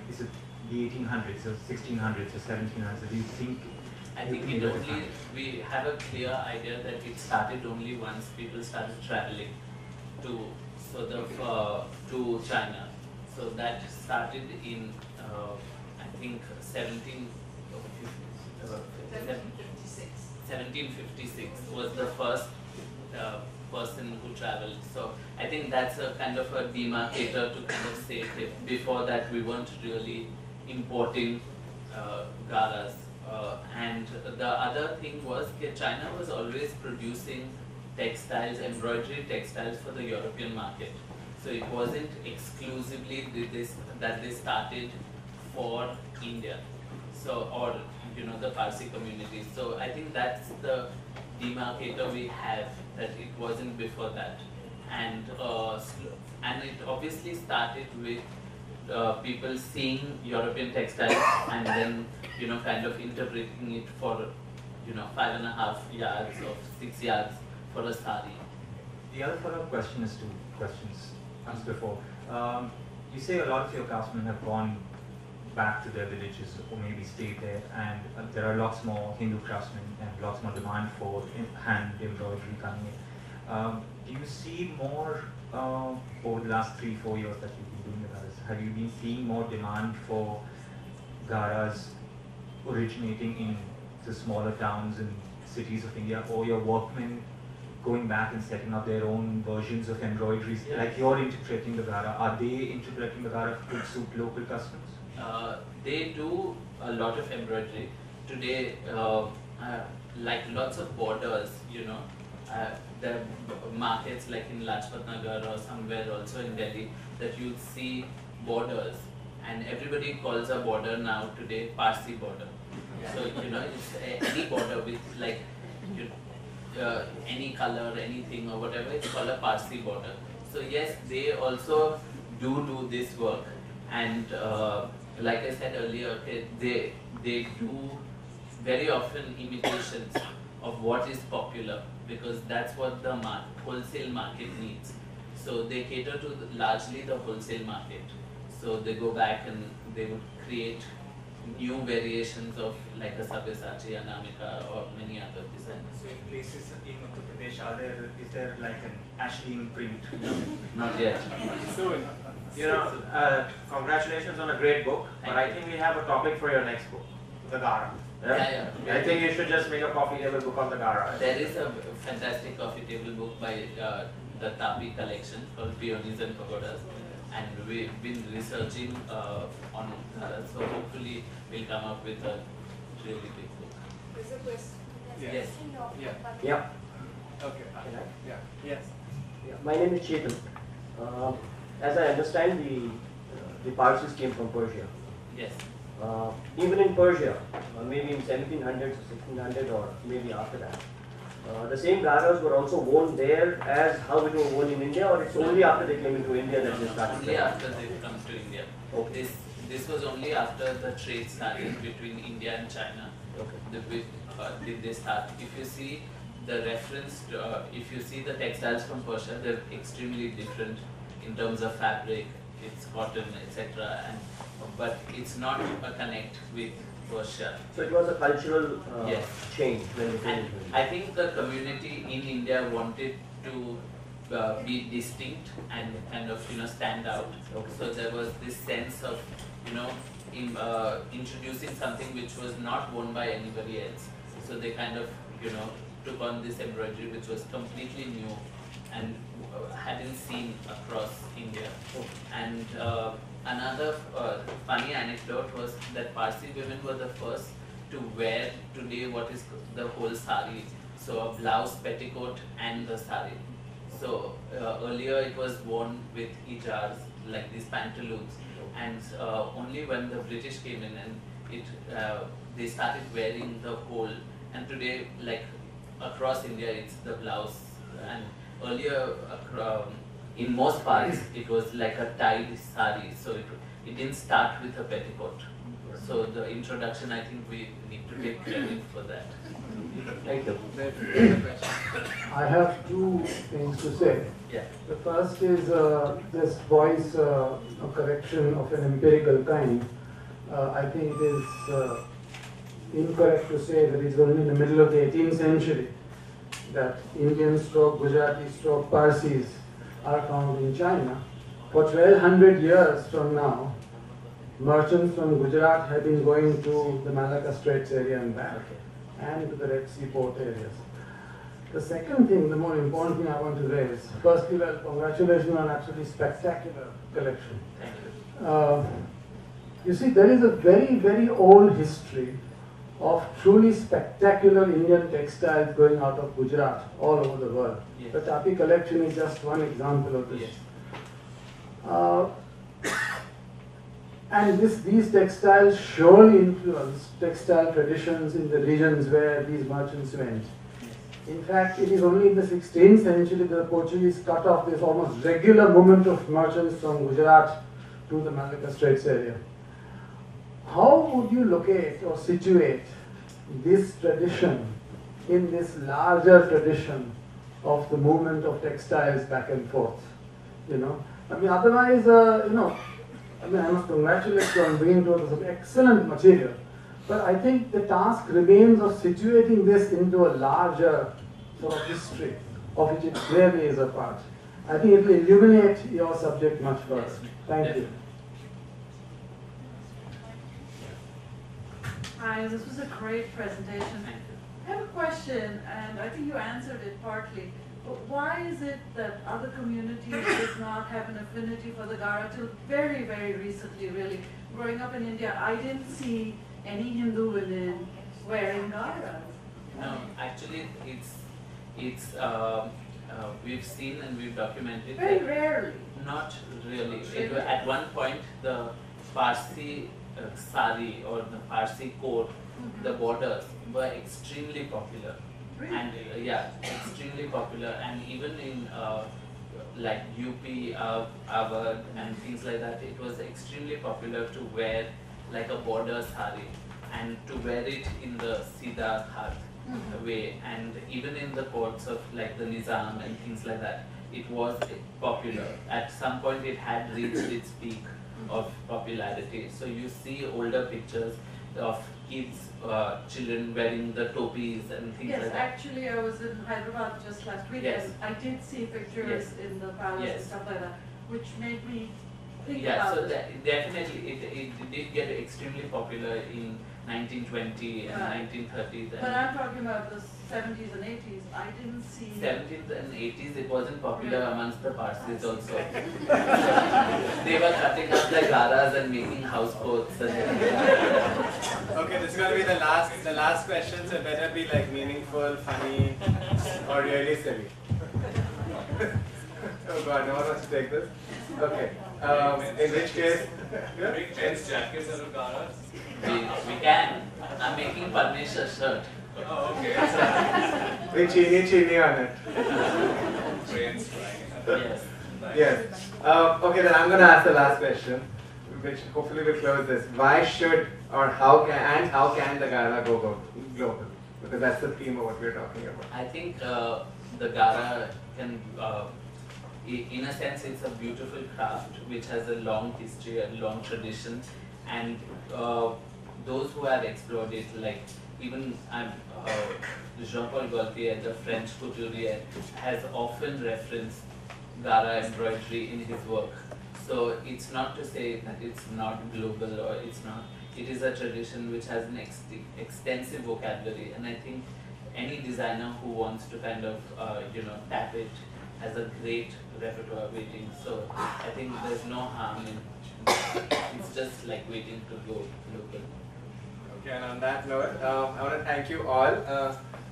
is it the 1800s or 1600s or 1700s? Do you think? I think we have a clear idea that it started only once people started traveling to China. So that started in I think 1756 was the first person who traveled. So I think that's a kind of a demarcator to kind of say that before that we weren't really importing Garas. And the other thing was that China was always producing textiles, embroidery textiles for the European market. So it wasn't exclusively that they started for India, or the Parsi community. So I think that's the demarcator we have, that it wasn't before that, and it obviously started with people seeing European textiles and then kind of interpreting it for 5.5 yards or 6 yards for a sari. The other follow-up question is two questions asked before. You say a lot of your craftsmen have gone back to their villages or maybe stayed there, and there are lots more Hindu craftsmen and lots more demand for hand embroidery coming in. Do you see more over the last 3-4 years that you've been doing the Garas? Have you been seeing more demand for Garas originating in the smaller towns and cities of India, or your workmen going back and setting up their own versions of embroideries? Yes. Like you're interpreting the Gara, are they interpreting the Gara to suit local customs? They do a lot of embroidery. Today, like lots of borders, there are markets like in Lajpat Nagar or somewhere also in Delhi that you'll see borders, and everybody calls a border now today Parsi border. So, it's any border with like any color, anything or whatever, it's called a Parsi border. So yes, they also do this work, and like I said earlier, they do very often imitations of what is popular, because that's what the wholesale market needs. So they cater to largely the wholesale market. So they go back and they would create new variations of like a Sabyasachi, Anamika, or many other designs. So in places in Uttar Pradesh, is there like an Ashdeen print? Not yet. Soon. Congratulations on a great book, but I think we have a topic for your next book, the Gara. Yeah. I think you should just make a coffee table book on the Gara. There is a fantastic coffee table book by the Tapi collection called Peonies and Pagodas, and we've been researching on so hopefully we'll come up with a really big book. There's a question. Yes. Yeah. Okay. Can I? Yeah. Yes. Yeah. My name is Chetan. As I understand, the Parsis came from Persia. Yes. Even in Persia, maybe in 1700s or 1600 or maybe after that, the same garas were also worn there as how it was worn in India, or it's only after they came into India that they started? Only after they come to India. Okay. This was only after the trade started between India and China. Okay. Did they start? If you see the reference, if you see the textiles from Persia, they're extremely different in terms of fabric. It's cotton, etc. But it's not a connect with Persia. So it was a cultural yes. change. And I think the community in India wanted to be distinct and kind of stand out. Okay. So there was this sense of introducing something which was not worn by anybody else. So they kind of took on this embroidery which was completely new and hadn't seen across India. Okay. And another funny anecdote was that Parsi women were the first to wear today what is the whole sari. So a blouse, petticoat and the sari. So earlier it was worn with hijabs like these pantaloons, and only when the British came in and they started wearing the whole. And today, like across India, it's the blouse. And earlier, in most parts, it was like a tied sari. So it didn't start with a petticoat. So the introduction, I think we need to take credit for that. Thank you. I have two things to say. Yeah. The first is just voice a correction of an empirical kind. I think it is incorrect to say that it's only in the middle of the 18th century that Indian stroke, Gujarati stroke, Parsis are found in China. For 1200 years from now, merchants from Gujarat have been going to the Malacca Straits area and back, and to the Red Sea port areas. The second thing, the more important thing I want to raise, firstly, well, congratulations on an absolutely spectacular collection. Thank you. You see, there is a very, very old history of truly spectacular Indian textiles going out of Gujarat all over the world. Yes. The Tapi collection is just one example of this. Yes. And these textiles surely influenced textile traditions in the regions where these merchants went. In fact, it is only in the 16th century that the Portuguese cut off this almost regular movement of merchants from Gujarat to the Malacca Straits area. How would you locate or situate this tradition in this larger tradition of the movement of textiles back and forth? I mean, otherwise, I must congratulate you on bringing to us some excellent material. But I think the task remains of situating this into a larger sort of history of which it clearly is a part. I think it will illuminate your subject much further. Thank you. Hi, this was a great presentation. I have a question, and I think you answered it partly. But why is it that other communities did not have an affinity for the Gara till very, very recently, really? Growing up in India, I didn't see any Hindu women wearing Gara. No, actually, we've seen and we've documented. Very rarely. Not really. At one point, the Parsi sari or the Parsi coat, the borders were extremely popular. Really? And extremely popular. And even in like UP, Awadh and things like that, it was extremely popular to wear like a border sari and to wear it in the Sida Hat way. And even in the courts of like the Nizam and things like that, it was popular. At some point, it had reached its peak of popularity. So you see older pictures of kids, children wearing the topis and things like that. Yes, actually I was in Hyderabad just last week and I did see pictures in the palace and stuff like that, which made me think about so it. Definitely it did get extremely popular in 1920 and 1930s. But I'm talking about the 70s and 80s. I didn't see... 70s and 80s, it wasn't popular amongst the Parsis also. They were cutting up the garas and making house coats. Okay, this is going to be the last question, so it better be like meaningful, funny, or really silly. Oh God, no one wants to take this? Okay. In which case... Make men's jackets out of garas? We can. I'm making Parmesh a shirt. Oh, okay. With chini on it. Brains frying. Yes. Yes. Okay, then I'm going to ask the last question, which hopefully will close this. Why should or how can the Gara go global? Because that's the theme of what we're talking about. I think the Gara can, in a sense, it's a beautiful craft which has a long history, a long tradition, and those who have explored it, like even Jean-Paul Gaultier, the French couturier, has often referenced Gara embroidery in his work. So it's not to say that it's not global or it's not. It is a tradition which has an extensive vocabulary, and I think any designer who wants to kind of tap it has a great repertoire waiting. So I think there's no harm in it's just like waiting to go local. Okay, and on that note, I want to thank you all.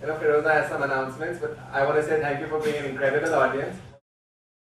Firoza has some announcements, but I want to say thank you for being an incredible audience.